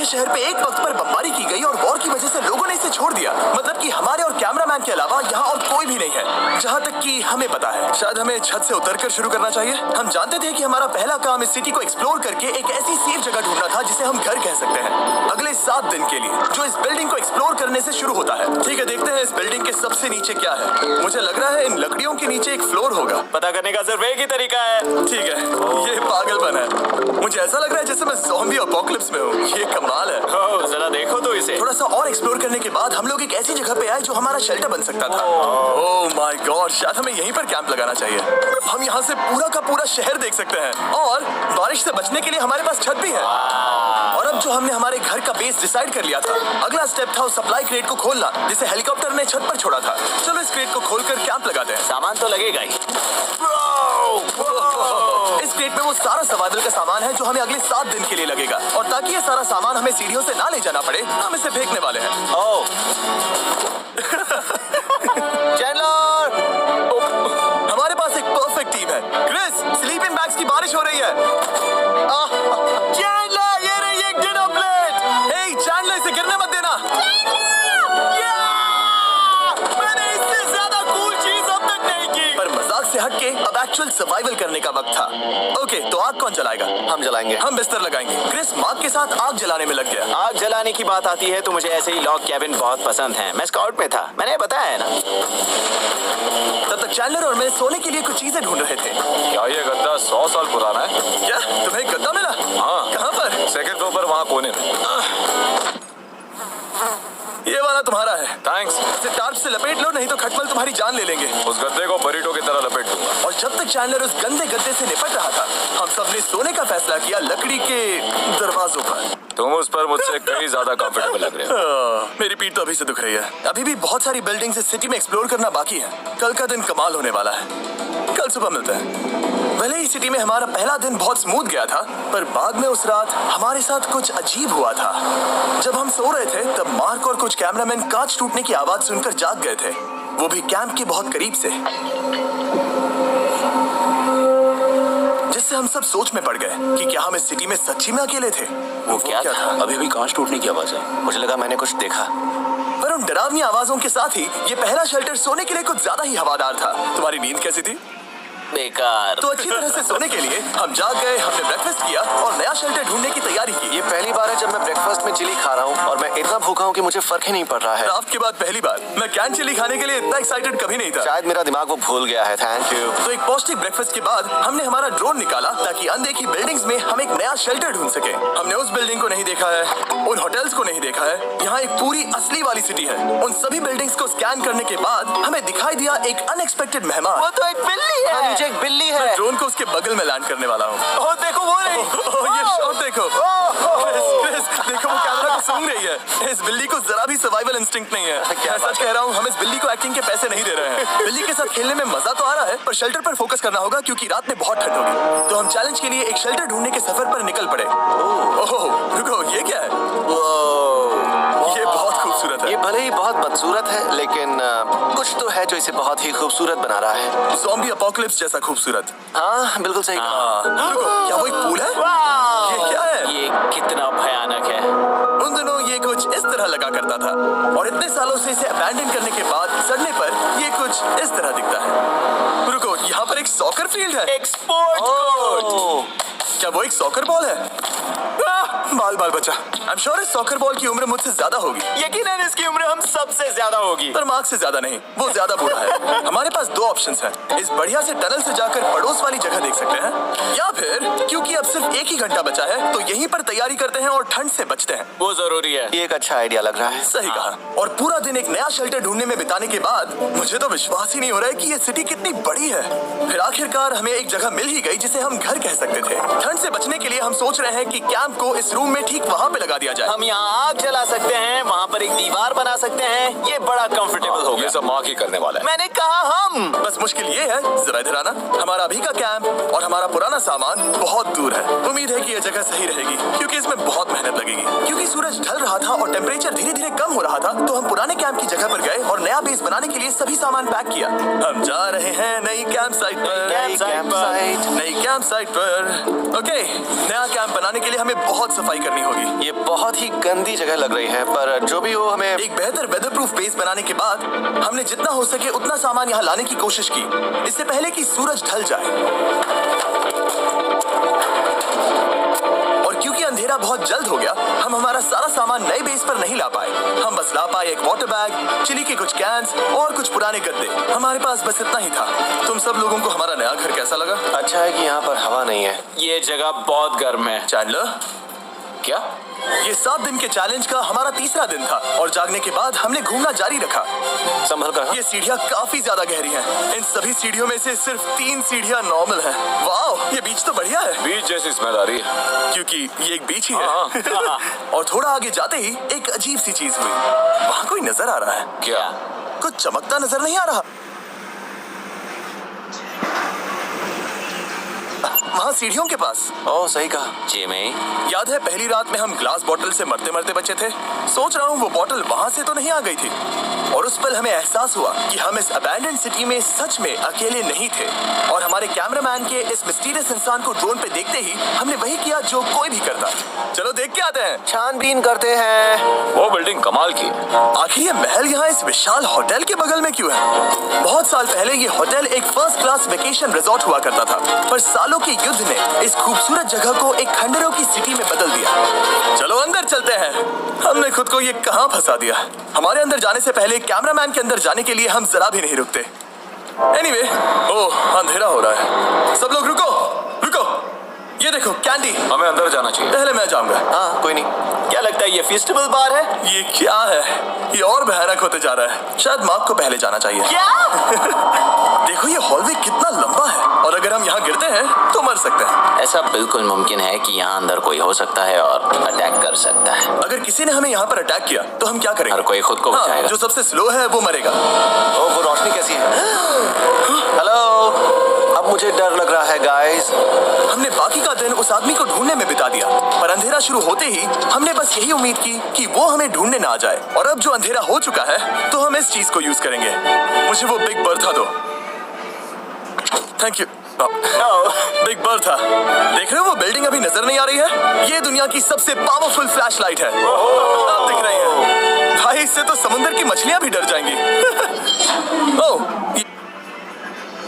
के शहर पे एक वक्त पर बमबारी की गई और वॉर की वजह से लोगों ने इसे छोड़ दिया। मतलब कि हमारे और कैमरामैन के अलावा यहाँ और कोई भी नहीं है, जहाँ तक कि हमें पता है। शायद हमें छत से उतरकर शुरू करना चाहिए। हम जानते थे कि हमारा पहला काम इस सिटी को एक्सप्लोर करके एक ऐसी सेफ जगह ढूंढना था जिसे हम घर कह सकते हैं, अगले 7 दिन के लिए, जो इस बिल्डिंग को एक्सप्लोर करने से शुरू होता है। ठीक है, देखते हैं इस बिल्डिंग के सबसे नीचे क्या है। मुझे लग रहा है इन लकड़ियों के नीचे एक फ्लोर होगा। पता करने का सिर्फ एक ही तरीका है। ठीक है, ये पागलपन है। मुझे ऐसा लग रहा है जैसे मैं ज़ॉम्बी अपोकलिप्स में हूँ। ये कमाल है। ओह, जरा देखो तो इसे। थोड़ा सा और एक्सप्लोर करने के बाद हम लोग एक ऐसी जगह पे आए जो हमारा शेल्टर बन सकता था। ओह माय गॉड, शायद हमें यहीं पर कैंप लगाना चाहिए। हम यहाँ से पूरा का पूरा शहर देख सकते हैं और बारिश से बचने के लिए हमारे पास छत भी है। और अब जो हमने हमारे घर का बेस डिसाइड कर लिया था, अगला स्टेप था उस सप्लाई क्रेट को खोलना जिसे हेलीकॉप्टर ने छत पर छोड़ा था। चलो इस क्रेट को खोलकर कैंप लगाते हैं। सामान तो लगेगा ही। इस क्रेट में वो सारा सर्वाइवल का सामान है जो हमें अगले 7 दिन के लिए लगेगा। और ताकि ये सारा सामान हमें सीढ़ियों से ना ले जाना पड़े, हम इसे फेंकने वाले हैं। ओह चैंडलर, हमारे पास एक परफेक्ट टीम है। क्रिस, स्लीपिंग बैग्स की बारिश हो रही है। चैंडलर, ये रही एक डिनर प्लेट। हे चैंडलर, इसे गिरने मत देना। मैंने इससे ज्यादा कूल चीज अब तक नहीं की। पर मजाक से हटके अब एक्चुअल सर्वाइवल करने का वक्त था। ओके, तो आग कौन जलाएगा? हम जलाएंगे। हम बिस्तर लगाएंगे। क्रिस मार्क के साथ आग जलाने में लग गया। आग जलाने की बात आती है तो मुझे ऐसे ही लॉग कैबिन बहुत पसंद है। मैं स्काउट में था, मैंने बताया है ना। तब तक चैंडलर और मैं सोने के लिए कुछ चीजें ढूंढ रहे थे। क्या ये गद्दा 100 साल पुराना है? क्या तुम्हें गद्दा मिला? हाँ। कहाँ पर? सेकंड फ्लोर पर, वहाँ कोने में। ये वाला तुम्हारा है। थैंक्स। इसे टार्प से लपेट लो, नहीं तो खटमल तुम्हारी जान ले लेंगे। उस गद्दे को बरीटो की तरह लपेट दूंगा। और जब तक चैंडलर उस गंदे गद्दे से निपट रहा था, हम सब ने सोने का फैसला किया लकड़ी के दरवाजों पर। तुम उस पर मुझसे कहीं ज्यादा कंफर्टेबल लग रहे हो। मेरी पीठ तो अभी से दुख रही है। अभी भी बहुत सारी बिल्डिंग्स इस सिटी में एक्सप्लोर करना बाकी है। कल का दिन कमाल होने वाला है। कल सुबह मिलते हैं। भले ही सिटी में हमारा पहला दिन बहुत स्मूथ गया था, पर बाद में उस रात हमारे साथ कुछ अजीब हुआ था। जब हम सो रहे थे तब मार्क और कुछ कैमरामैन कांच टूटने की आवाज सुनकर जाग गए थे, वो भी कैंप के बहुत करीब से, जिससे हम सब सोच में पड़ गए कि क्या हम इस सिटी में सच्ची में अकेले थे। वो क्या था? अभी भी कांच टूटने की आवाज है। मुझे लगा मैंने कुछ देखा। पर उन डरावनी आवाजों के साथ ही ये पहला शेल्टर सोने के लिए कुछ ज्यादा ही हवादार था। तुम्हारी नींद कैसी थी? बेकार। तो अच्छी तरह से सोने के लिए हम जाग गए, हमने ब्रेकफास्ट किया और नया शेल्टर ढूंढने की तैयारी की। ये पहली बार है जब मैं ब्रेकफास्ट में चिली खा रहा हूँ और मैं इतना भूखा हूँ कि मुझे फर्क ही नहीं पड़ रहा है। रात के बाद पहली बार मैं कैन चिली खाने के लिए इतना एक्साइटेड कभी नहीं था। शायद मेरा दिमाग वो भूल गया है। Thank you. तो एक पौष्टिक ब्रेकफास्ट के बाद हमने हमारा ड्रोन निकाला ताकि अनदेखी बिल्डिंग्स में हम एक नया शेल्टर ढूंढ सके। हमने उस बिल्डिंग को नहीं देखा है, उन होटल्स को नहीं देखा है। यहाँ एक पूरी असली वाली सिटी है। उन सभी बिल्डिंग्स को स्कैन करने के बाद हमें दिखाई दिया एक अनएक्सपेक्टेड मेहमान। वो तो एक बिल्ली है। नीचे एक बिल्ली है। ड्रोन को उसके बगल में लैंड करने वाला हूँ। ओह देखो वो रही। ये शॉट देखो। क्रिस, देखो वो कैमरा को सूंघ रही है। इस बिल्ली को जरा भी सर्वाइवल इंस्टिंक्ट नहीं है। मैं सच कह रहा हूँ, हम इस बिल्ली को एक्टिंग के पैसे नहीं दे रहे हैं। बिल्ली के साथ खेलने में मजा तो आ रहा है, पर शेल्टर पर फोकस करना होगा क्योंकि रात में बहुत ठंड होगी। तो हम चैलेंज के लिए एक शेल्टर ढूंढने के सफर पर निकल पड़े। ओह रुको, ये क्या है? ये बहुत खूबसूरत है। ये भले ही बहुत बदसूरत है, लेकिन कुछ तो है जो इसे बहुत ही खूबसूरत बना रहा है। ज़ॉम्बी अपोकलिप्स जैसा खूबसूरत। हाँ बिल्कुल सही कहा। रुको, क्या वो एक पूल है? ये क्या है? ये कितना भयानक है। उन दिनों ये कुछ इस तरह लगा करता था और इतने सालों से इसे अबैंडन करने के बाद सड़ने पर ये कुछ इस तरह दिखता है। रुको, यहाँ पर एक सॉकर फील्ड है। एक स्पोर्ट कोर्ट। क्या वो एक सॉकर बॉल है? बाल बाल बचा। आई एम श्योर इस सॉकर बॉल की उम्र मुझसे ज्यादा होगी। यकीनन इसकी उम्र हम सबसे ज्यादा होगी। पर मार्क से ज्यादा नहीं, वो ज्यादा बूढ़ा है। हमारे पास 2 ऑप्शंस हैं। इस बढ़िया से टनल से जाकर पड़ोस वाली जगह देख सकते हैं, या फिर क्योंकि अब सिर्फ 1 ही घंटा बचा है तो यहीं पर तैयारी करते हैं और ठंड से बचते हैं। वो जरूरी है। ये एक अच्छा आइडिया लग रहा है। सही कहा। और पूरा दिन एक नया शेल्टर ढूंढने में बिताने के बाद मुझे तो विश्वास ही नहीं हो रहा है कि ये सिटी कितनी बड़ी है। फिर आखिरकार हमें एक जगह मिल ही गई जिसे हम घर कह सकते थे। ठंड से बचने के लिए हम सोच रहे हैं कि कैंप को इस रूम में ठीक वहाँ पे लगा दिया जाए। हम यहाँ आग जला सकते हैं, वहाँ पर एक दीवार बना सकते हैं। ये बड़ा कंफर्टेबल होगा। ये सब मार्क ही करने वाला है। मैंने कहा हम। बस मुश्किल ये है, जरा इधर आना। हमारा अभी का कैंप और हमारा पुराना सामान बहुत दूर है। उम्मीद है कि ये जगह सही रहेगी क्योंकि इसमें बहुत मेहनत लगेगी। क्योंकि सूरज ढल रहा था और टेम्परेचर धीरे धीरे कम हो रहा था, तो हम पुराने कैंप की जगह पर गए और नया बेस बनाने के लिए सभी सामान पैक किया। हम जा रहे हैं नई कैंप साइट पर। Camp site. नई कैंप कैंप साइट पर। ओके, नया कैंप बनाने के लिए हमें बहुत सफाई करनी होगी। ये बहुत ही गंदी जगह लग रही है, पर जो भी हो हमें एक बेहतर वेदरप्रूफ बेस बनाने के बाद हमने जितना हो सके उतना सामान यहाँ लाने की कोशिश की, इससे पहले कि सूरज ढल जाए। और क्योंकि अंधेरा बहुत जल्द हो गया, हम हमारा सारा सामान नए बेस पर नहीं ला पाए। हम बस ला पाए एक वाटर बैग, चिली के कुछ कैंस और कुछ पुराने गद्दे। हमारे पास बस इतना ही था। तुम सब लोगों को हमारा नया घर कैसा लगा? अच्छा है कि यहाँ पर हवा नहीं है। ये जगह बहुत गर्म है। चैंडलर, क्या? ये 7 दिन के चैलेंज का हमारा तीसरा दिन था और जागने के बाद हमने घूमना जारी रखा। संभल कर। ये सीढ़ियाँ काफी ज्यादा गहरी हैं। इन सभी सीढ़ियों में से सिर्फ 3 सीढ़ियाँ नॉर्मल हैं। वाह, ये बीच तो बढ़िया है। बीच जैसी स्मेल आ रही है। क्योंकि ये एक बीच ही है। और थोड़ा आगे जाते ही एक अजीब सी चीज हुई। वहाँ कोई नजर आ रहा है। क्या? कुछ चमकता नजर नहीं आ रहा। वहाँ सीढ़ियों के पास। ओह, सही कहा। जिमी, याद है पहली रात में हम ग्लास बॉटल से मरते मरते बचे थे? सोच रहा हूँ वो बॉटल वहाँ से तो नहीं आ गई थी। और उस पल हमें एहसास हुआ कि हम इस अबैंडन्ड सिटी में सच में अकेले नहीं थे। और हमारे कैमरामैन के इस मिस्टीरियस इंसान को ड्रोन पे देखते ही हमने वही किया जो कोई भी करता। चलो देख के आते हैं। छानबीन करते हैं। वो बिल्डिंग कमाल की। आखिर ये महल यहाँ इस विशाल होटल के बगल में क्यों है? बहुत साल पहले ये होटल एक फर्स्ट क्लास वेकेशन रिजॉर्ट हुआ करता था, पर सालों के युद्ध ने इस खूबसूरत जगह को एक खंडरों की सिटी में बदल दिया। चलो अंदर चलते हैं। हमने खुद को ये कहाँ फंसा दिया। हमारे अंदर जाने से पहले कैमरामैन के अंदर जाने के लिए हम जरा भी नहीं रुकते। एनीवे, ओह अंधेरा हो रहा है। सब लोग रुको रुको, ये देखो कैंडी। हमें अंदर जाना चाहिए। पहले मैं जाऊंगा। हाँ, कोई नहीं। क्या लगता है ये फेस्टिवल बार है? ये क्या है? ये और भयानक होते जा रहा है। शायद मार्क को पहले जाना चाहिए। क्या? देखो ये हॉलवे कितना लंबा है और अगर हम यहाँ गिरते हैं तो मर सकते हैं। ऐसा बिल्कुल मुमकिन है कि यहाँ अंदर कोई हो सकता है और अटैक कर सकता है। अगर किसी ने हमें यहाँ पर अटैक किया तो हम क्या करेंगे? हर कोई खुद को हाँ, बचाएगा। जो सबसे स्लो है वो मरेगा। ओह, वो रोशनी कैसी है? हेलो, अब मुझे डर लग रहा है गाइस। हमने बाकी का दिन उस आदमी को ढूंढने में बिता दिया, पर अंधेरा शुरू होते ही हमने बस यही उम्मीद की कि वो हमें ढूंढने ना आ जाए। और अब जो अंधेरा हो चुका है तो हम इस चीज को यूज करेंगे। मुझे वो बिग बर्था दो। Thank you. Big Bertha. देख रहे हो वो बिल्डिंग अभी नजर नहीं आ रही है? ये दुनिया की सबसे पावरफुल फ्लैशलाइट है। अब दिख रही है। भाई इससे तो समुद्र की मछलियां भी डर जाएंगी।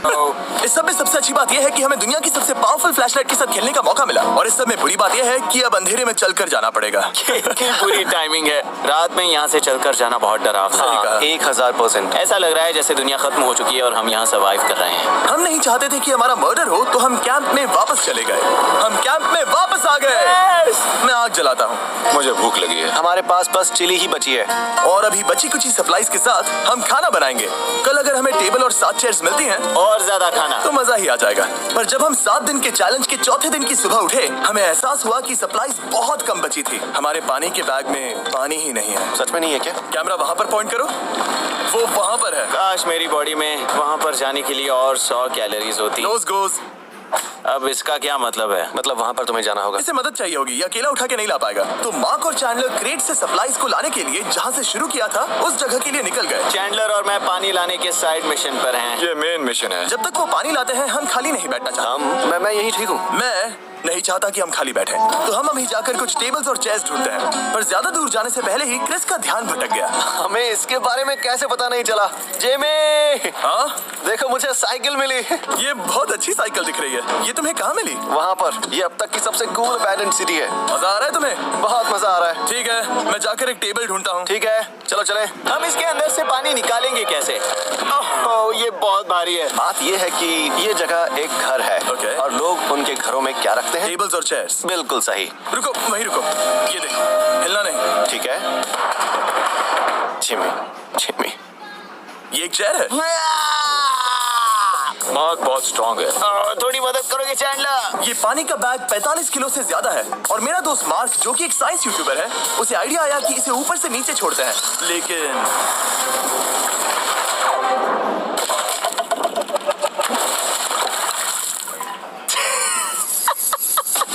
ओह, इस सब में सबसे अच्छी बात यह है कि हमें दुनिया की सबसे पावरफुल फ्लैशलाइट के साथ खेलने का मौका मिला। और इस सब में बुरी बात यह है कि अब अंधेरे में चलकर जाना पड़ेगा। पूरी टाइमिंग है। रात में यहाँ से चलकर जाना बहुत डरावना सही है। कहा। 1000%। ऐसा लग रहा है जैसे दुनिया खत्म हो चुकी है और हम यहाँ सर्वाइव कर रहे हैं। हम नहीं चाहते थे कि हमारा मर्डर हो, तो हम कैंप में वापस चले गए। हम कैंप में वापस आ गए। मैं आग जलाता हूँ। मुझे भूख लगी है। हमारे पास बस चिली ही बची है। और अभी बची कुछ सप्लाईज के साथ हम खाना बनाएंगे। कल अगर हमें टेबल और 7 चेयर्स मिलती हैं और ज्यादा खाना तो मजा ही आ जाएगा। पर जब हम 7 दिन के चैलेंज के चौथे दिन की सुबह उठे, हमें एहसास हुआ कि सप्लाईज बहुत कम बची थी। हमारे पानी के बैग में पानी ही नहीं है। सच में नहीं है क्या? कैमरा वहाँ पर पॉइंट करो। वो वहाँ पर है। काश मेरी बॉडी में वहाँ पर जाने के लिए और 100 कैलोरीज होती। नोज गोज। अब इसका क्या मतलब है? मतलब वहाँ पर तुम्हें जाना होगा। इसे मदद चाहिए होगी, ये अकेला उठा के नहीं ला पाएगा। तो मार्क और चैंडलर क्रेट से सप्लाईज को लाने के लिए जहाँ से शुरू किया था उस जगह के लिए निकल गए। चैंडलर और मैं पानी लाने के साइड मिशन पर हैं। ये मेन मिशन है। जब तक वो पानी लाते हैं हम खाली नहीं बैठना चाहते। मैं यही ठीक हूँ। मैं नहीं चाहता कि हम खाली बैठे, तो हम अभी जाकर कुछ टेबल्स और चेयर्स ढूंढते हैं। पर ज्यादा दूर जाने से पहले ही क्रिस का ध्यान भटक गया। हमें इसके बारे में कैसे पता नहीं चला? जेमी, हाँ, देखो मुझे साइकिल मिली। ये बहुत अच्छी साइकिल दिख रही है। ये तुम्हें कहाँ मिली? वहाँ पर। ये अब तक की सबसे कूल अबैंडन्ड सिटी है। मजा आ रहा है तुम्हें? बहुत मजा आ रहा है। ठीक है, मैं जाकर एक टेबल ढूंढता हूँ। ठीक है, चलो चले। हम इसके अंदर से पानी निकालेंगे कैसे? ओह, ये बहुत भारी है। बात ये है कि ये जगह एक घर है। Okay. और लोग उनके घरों में क्या रखते हैं? टेबल्स और चेयर्स। बिल्कुल सही। रुको, वहीं रुको। ये देखो, हिलना नहीं। ठीक है। Jimmy, Jimmy. ये एक चेयर है। मार्क बहुत स्ट्रांग है। थोड़ी मदद करोगे चैंडलर? ये पानी का बैग 45 किलो से ज्यादा है। और मेरा दोस्त मार्क, जो कि एक साइंस यूट्यूबर है, उसे आइडिया आया कि इसे ऊपर से नीचे छोड़ते हैं। लेकिन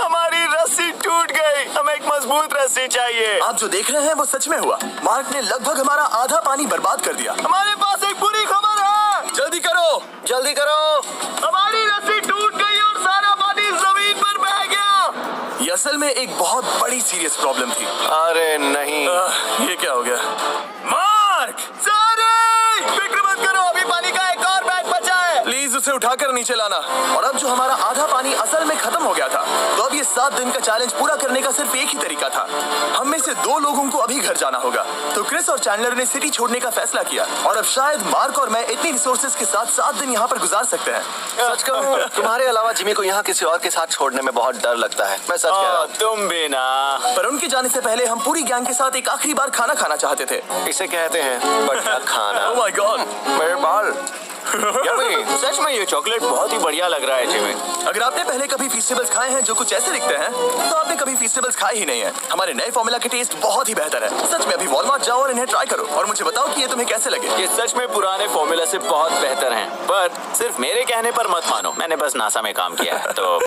हमारी रस्सी टूट गई। हमें एक मजबूत रस्सी चाहिए। आप जो देख रहे हैं वो सच में हुआ। मार्क ने लगभग हमारा आधा पानी बर्बाद कर दिया। हमारे पास एक बुरी खबर है। जल्दी करो। जल्दी करो। हमारी रस्सी टूट गई और सारा पानी एक बहुत बड़ी सीरियस प्रॉब्लम थी। अरे नहीं। ये क्या हो गया? मार्क! फिक्र मत करो, अभी पानी का एक और बैग बचा है। प्लीज उसे उठाकर नीचे लाना। और अब जो हमारा आधा पानी असल में खत्म हो गया था, तो अब ये 7 दिन का चैलेंज पूरा करने का सिर्फ एक ही तरीका था। हम में से 2 लोगों को अभी घर जाना होगा। तो क्रिस और चैंडलर ने सिटी छोड़ने का फैसला किया और अब शायद मार्क और मैं इतनी रिसोर्सेज के साथ 7 दिन यहाँ पर गुजार सकते हैं। सच कहूं, तुम्हारे अलावा जिमी को यहाँ किसी और के साथ छोड़ने में बहुत डर लगता है। मैं सच कह रहा हूँ। तुम भी ना। पर उनके जाने से पहले हम पूरी गैंग के साथ एक आखिरी बार खाना खाना चाहते थे। इसे कहते हैं बढ़िया खाना। Oh my God! मेरे बाल। यम्मी, सच में ये चॉकलेट बहुत ही बढ़िया लग रहा है जिमी। अगर आपने पहले कभी फीस्टेबल्स खाए हैं जो कुछ ऐसे दिखते हैं, तो आपने कभी फीस्टेबल्स खाए ही नहीं है। हमारे नए फॉर्मूला के टेस्ट बहुत ही बेहतर है। सच में अभी वॉलमार्ट जाओ और इन्हें ट्राई करो और मुझे बताओ कि ये तुम्हें कैसे लगे। ये सच में पुराने फॉर्मूला से बहुत बेहतर हैं, पर सिर्फ मेरे कहने पर मत मानो। मैंने बस नासा में काम किया है, तो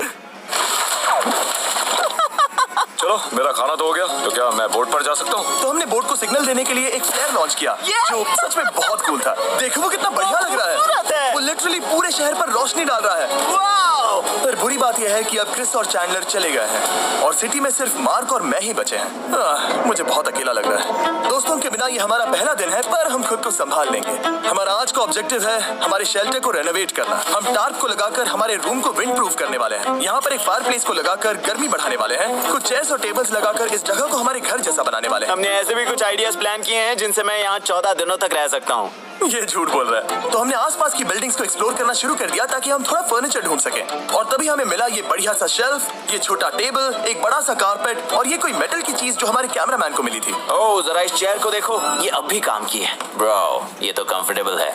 चलो मेरा खाना तो हो गया, तो क्या मैं बोट पर जा सकता हूँ? तो हमने बोट को सिग्नल देने के लिए एक फ्लेयर लॉन्च किया, जो सच में बहुत कूल था। देखो वो कितना बढ़िया लग रहा है। वो लिटरली पूरे शहर पर रोशनी डाल रहा है। वाओ! पर बुरी बात यह है कि अब क्रिस और चैंडलर चले गए हैं और सिटी में सिर्फ मार्क और मैं ही बचे हैं। मुझे बहुत अकेला लग रहा है। दोस्तों के बिना ये हमारा पहला दिन है, पर हम खुद को संभाल लेंगे। हमारा आज का ऑब्जेक्टिव है हमारे शेल्टर को रेनोवेट करना। हम टार्प को लगाकर हमारे रूम को विंड प्रूफ करने वाले हैं। यहाँ पर एक फायरप्लेस को लगाकर गर्मी बढ़ाने वाले हैं। कुछ चेयर्स और टेबल्स लगाकर इस जगह को हमारे घर जैसा बनाने वाले हैं। हमने ऐसे भी कुछ आइडियाज प्लान किए हैं जिनसे मैं यहाँ 14 दिनों तक रह सकता हूँ। ये झूठ बोल रहा है। तो हमने आसपास की बिल्डिंग्स को एक्सप्लोर करना शुरू कर दिया ताकि हम थोड़ा फर्नीचर ढूंढ सकें। और तभी हमें मिला ये बढ़िया सा शेल्फ, ये छोटा टेबल, एक बड़ा सा कारपेट और ये कोई मेटल की चीज जो हमारे कैमरामैन को मिली थी। ओह, जरा इस चेयर को देखो, ये अब भी काम की है। ब्रो, ये तो कंफर्टेबल है।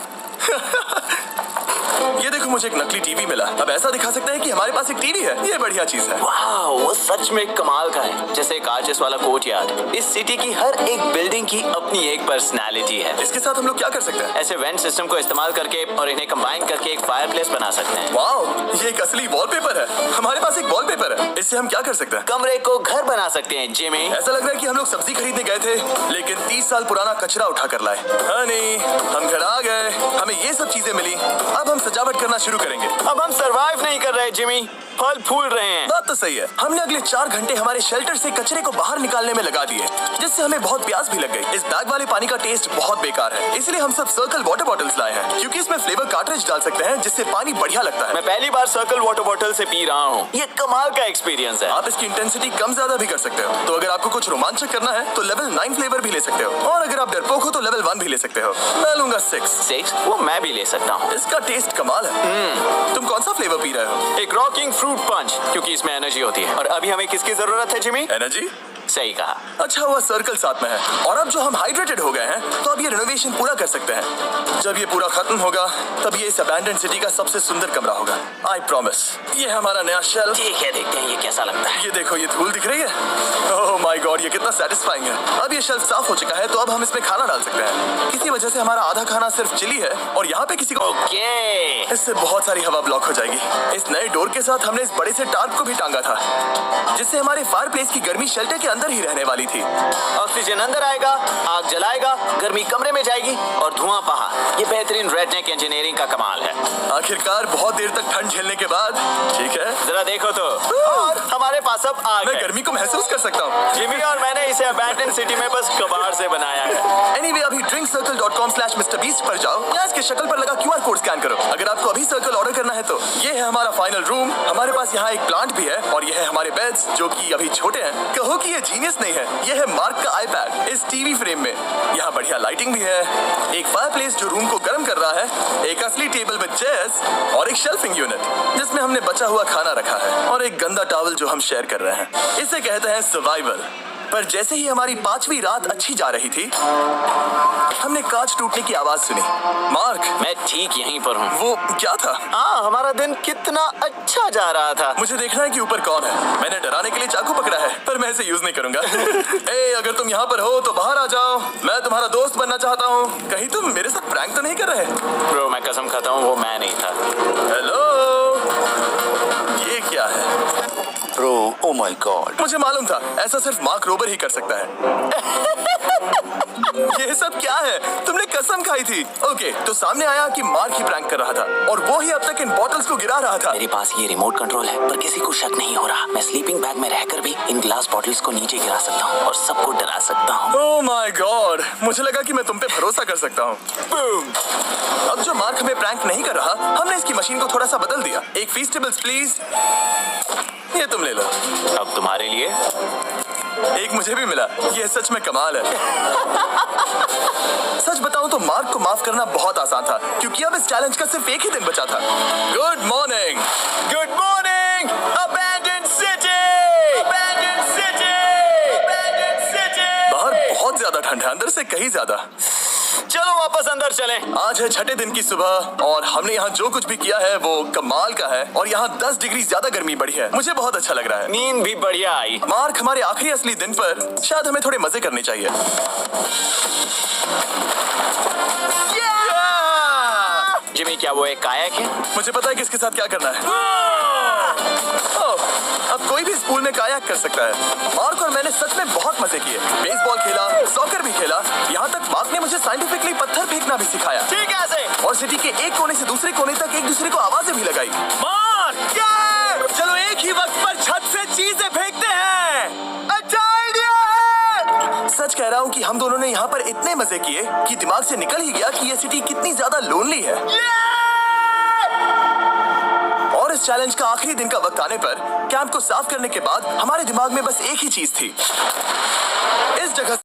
ये देखो, मुझे एक नकली टीवी मिला। अब ऐसा दिखा सकते हैं कि हमारे पास एक टीवी है। ये बढ़िया चीज है। वाह, वो सच में कमाल का है। जैसे एक आर्टिस्ट वाला कोर्टयार्ड। इस सिटी की हर एक बिल्डिंग की अपनी एक पर्सनालिटी है। इसके साथ हम लोग क्या कर सकते हैं? ऐसे वेंट सिस्टम को इस्तेमाल करके और इन्हें कंबाइन करके एक फायरप्लेस बना सकते हैं। वाओ, ये एक असली वॉलपेपर है। हमारे पास एक वॉलपेपर है। इससे हम क्या कर सकते हैं? कमरे को घर बना सकते हैं जिमी। ऐसा लग रहा है कि हम लोग सब्जी खरीदने गए थे, लेकिन 30 साल पुराना कचरा उठा कर लाए। हनी, हम घर आ गए। हमें ये सब चीजें मिली। अब हम सजावट करना शुरू करेंगे। अब हम सरवाइव नहीं कर रहे जिमी, फल फूल रहे हैं। बात तो सही है। हमने अगले 4 घंटे हमारे शेल्टर से कचरे को बाहर निकालने में लगा दिए, जिससे हमें बहुत प्यास भी लग गई। इस बैग वाले पानी का टेस्ट बहुत बेकार है, इसलिए हम सब सर्कल वाटर बॉटल्स लाए हैं, क्योंकि इसमें फ्लेवर कार्ट्रिज डाल सकते हैं, जिससे पानी बढ़िया लगता है। मैं पहली बार सर्कल वाटर बॉटल से पी रहा हूँ। ये कमाल का एक्सपीरियंस है। आप इसकी इंटेंसिटी कम ज्यादा भी कर सकते हो। तो अगर आपको कुछ रोमांचक करना है तो लेवल 9 फ्लेवर भी ले सकते हो, और अगर आप डरपोक हो तो लेवल 1 भी ले सकते हो। मैं लूंगा 6। वो मैं भी ले सकता हूँ। इसका टेस्ट कमाल है। तुम कौन सा फ्लेवर पी रहे हो? एक रॉकिंग फ्रूट पंच, क्योंकि इसमें एनर्जी होती है। और अभी हमें किसकी जरूरत है जिमी? एनर्जी? सही कहा। अच्छा हुआ सर्कल साथ में है। और अब जो हम हाइड्रेटेड हो गए हैं, तो अब ये रिनोवेशन पूरा कर सकते हैं। जब ये पूरा खत्म होगा, तब ये इस अबैंडन सिटी का सबसे सुंदर कमरा होगा। I promise. ये हमारा नया शेल्फ। ठीक है, देखते हैं ये कैसा लगता है। ये देखो, ये धूल दिख रही है। ओह माय गॉड, ये कितना सेटिस्फाइंग है। अब ये शेल्फ साफ हो चुका है, तो अब हम इसमें खाना डाल सकते हैं। किसी वजह से हमारा आधा खाना सिर्फ चिली है, और यहाँ पे किसी को ओके। इससे बहुत सारी हवा ब्लॉक हो जाएगी। इस नए डोर के साथ हमने इस बड़े से टार्प को भी टांगा था, जिससे हमारे फायरप्लेस की गर्मी शेल्टर के अंदर ही रहने वाली थी। ऑक्सीजन अंदर आएगा, आग जलाएगा, गर्मी कमरे में जाएगी और धुआं बाहर। ये बेहतरीन रेडनेक इंजीनियरिंग का कमाल है। आखिरकार बहुत देर तक ठंड झेलने के बाद, ठीक है, जरा देखो तो, और हमारे पास अब आग मैं है। गर्मी को महसूस कर सकता हूँ। जिमी और मैंने इसे अबैंडन सिटी में बस कबाड़ से बनाया है। एनीवे, अभी drinkcircle.com/MrBeast पर जाओ या इसके शक्ल पर लगा QR कोड स्कैन करो। अगर आपको अभी सर्कल ऑर्डर करना है तो ये है हमारा फाइनल रूम। हमारे पास यहाँ एक प्लांट भी है, और ये है हमारे बेड्स, जो कि अभी छोटे हैं। कहो कि ये जीनियस नहीं है। ये है मार्क का आईपैड इस टीवी फ्रेम में। यहाँ बढ़िया लाइटिंग भी है, एक फायरप्लेस जो रूम को गर्म कर रहा है, एक असली टेबल विद चेयर्स, और एक शेल्फिंग यूनिट जिसमें हमने बचा हुआ खाना रखा है, और एक गंदा टॉवल जो हम शेयर कर रहे हैं। इसे कहते हैं सर्वाइवल। पर जैसे ही हमारी 5वीं रात अच्छी जा रही थी, हमने कांच टूटने की आवाज सुनी। मार्क, मैं ठीक यहीं पर हूँ। वो क्या था? हाँ, हमारा दिन कितना अच्छा जा रहा था। मुझे देखना है कि ऊपर कौन है। मैंने डराने के लिए चाकू पकड़ा है, पर मैं इसे यूज नहीं करूंगा। ए, अगर तुम यहाँ पर हो तो बाहर आ जाओ। मैं तुम्हारा दोस्त बनना चाहता हूँ। कहीं तुम मेरे साथ प्रैंक तो नहीं कर रहे? ब्रो, मैं कसम खाता हूँ वो मैं नहीं था। हेलो, ये क्या है? Bro, oh my God. मुझे मालूम था ऐसा सिर्फ मार्क रोबर ही कर सकता है। ये सब क्या है? तुमने कसम खाई थी। ओके, तो सामने आया कि मार्क ही प्रैंक कर रहा था और वो ही अब तक इन बॉटल्स को गिरा रहा था। मेरे पास ये रिमोट कंट्रोल है, पर किसी को शक नहीं हो रहा। मैं स्लीपिंग बैग में रहकर भी इन ग्लास बॉटल्स को नीचे गिरा सकता हूँ और सबको डरा सकता हूँ। ओह माय गॉड, मुझे लगा कि मैं तुम पे भरोसा कर सकता हूँ। अब जो मार्क हमें प्रैंक नहीं कर रहा, हमने इसकी मशीन को थोड़ा सा बदल दिया। एक फीस्टेबल्स प्लीज, ये तुम ले लो। अब तुम्हारे लिए एक मुझे भी मिला। ये सच में कमाल है। सच बताऊं तो मार्क को माफ करना बहुत आसान था, क्योंकि अब इस चैलेंज का सिर्फ एक ही दिन बचा था। Good morning, good morning, abandoned city, abandoned city, abandoned city. बाहर बहुत ज्यादा ठंड है, अंदर से कहीं ज्यादा। चलो वापस अंदर चलें। आज है छठे दिन की सुबह और हमने यहाँ जो कुछ भी किया है वो कमाल का है और यहाँ 10 डिग्री ज्यादा गर्मी बढ़ी है। मुझे बहुत अच्छा लग रहा है। नींद भी बढ़िया आई। मार्क, हमारे आखिरी असली दिन पर शायद हमें थोड़े मजे करने चाहिए। जिमी, क्या वो एक कायाक है? मुझे पता है कि इसके साथ क्या करना है। ओह, अब कोई भी इस पूल में कायाक कर सकता है। मार्क और मैंने सच में बहुत मजे किए। बेसबॉल खेला, सॉकर भी खेला, यहाँ तक मार्क ने मुझे साइंटिफिकली पत्थर फेंकना भी सिखाया। ठीक है ऐसे। और सिटी के एक कोने से दूसरे कोने तक एक दूसरे को आवाजें भी लगाई। मार्क, चलो एक ही वक्त पर छत से चीजें फेंकते हैं। अच्छा आइडिया है। सच कह रहा हूँ कि हम दोनों ने यहाँ पर इतने मजे किए कि दिमाग से निकल ही गया कि ये सिटी कितनी ज्यादा लोनली है। और इस चैलेंज का आखिरी दिन का वक्त आने पर कैंप को साफ करने के बाद हमारे दिमाग में बस एक ही चीज थी। इस जगह